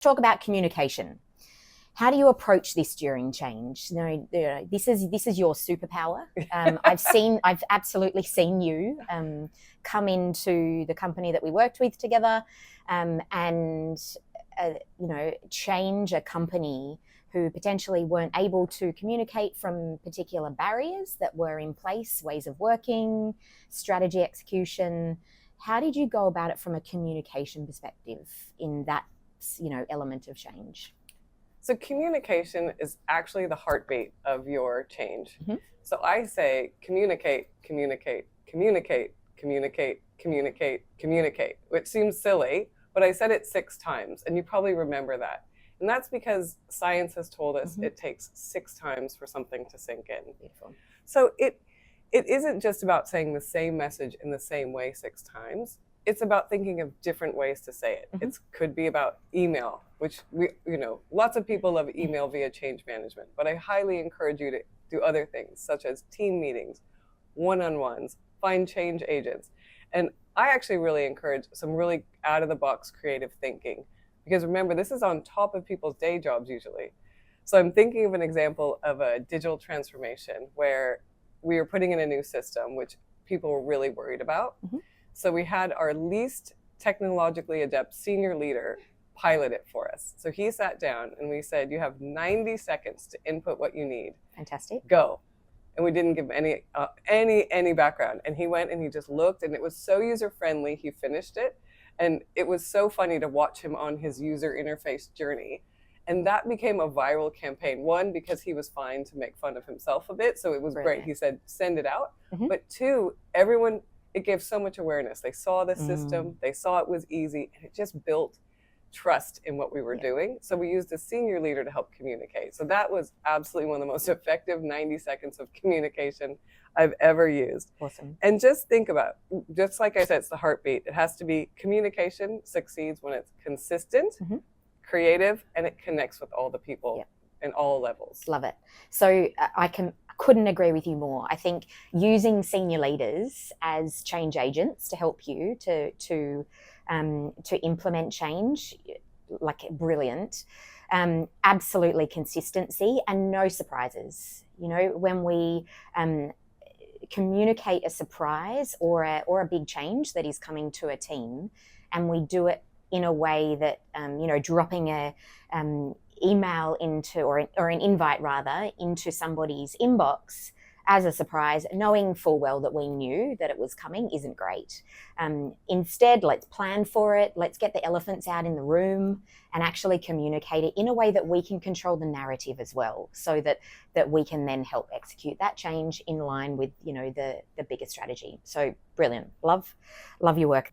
Talk about communication. How do you approach this during change? This is your superpower. I've absolutely seen you come into the company that we worked with together, and change a company who potentially weren't able to communicate from particular barriers that were in place, ways of working, strategy execution. How did you go about it from a communication perspective in that element of change? So communication is actually the heartbeat of your change. Mm-hmm. So I say communicate, communicate, communicate, communicate, communicate, communicate, which seems silly, but I said it 6 times, and you probably remember that. And that's because science has told us it takes 6 times for something to sink in. Beautiful. So it isn't just about saying the same message in the same way 6 times. It's about thinking of different ways to say it. It could be about email, which lots of people love email via change management, but I highly encourage you to do other things such as team meetings, one-on-ones, find change agents. And I actually really encourage some really out-of-the-box creative thinking, because remember, this is on top of people's day jobs usually. So I'm thinking of an example of a digital transformation where we were putting in a new system, which people were really worried about. So we had our least technologically adept senior leader pilot it for us. So he sat down and we said, you have 90 seconds to input what you need. Fantastic. Go. And we didn't give any background. And he went and he just looked, and it was so user-friendly. He finished it. And it was so funny to watch him on his user interface journey. And that became a viral campaign. 1, because he was fine to make fun of himself a bit. So it was great. He said, send it out. But 2, everyone, it gave so much awareness. They saw the system, they saw it was easy, and it just built trust in what we were doing. So we used a senior leader to help communicate. So that was absolutely one of the most effective 90 seconds of communication I've ever used. Awesome. And just think about, just like I said, it's the heartbeat. It has to be, communication succeeds when it's consistent, creative, and it connects with all the people in all levels. Love it. So couldn't agree with you more. I think using senior leaders as change agents to help you to implement change, like, brilliant. Absolutely consistency and no surprises. When we communicate a surprise or a big change that is coming to a team, and we do it in a way that dropping a email into, or an invite rather, into somebody's inbox as a surprise, knowing full well that we knew that it was coming, isn't great. Instead, let's plan for it. Let's get the elephants out in the room and actually communicate it in a way that we can control the narrative as well, so that we can then help execute that change in line with the bigger strategy. So brilliant. Love your work.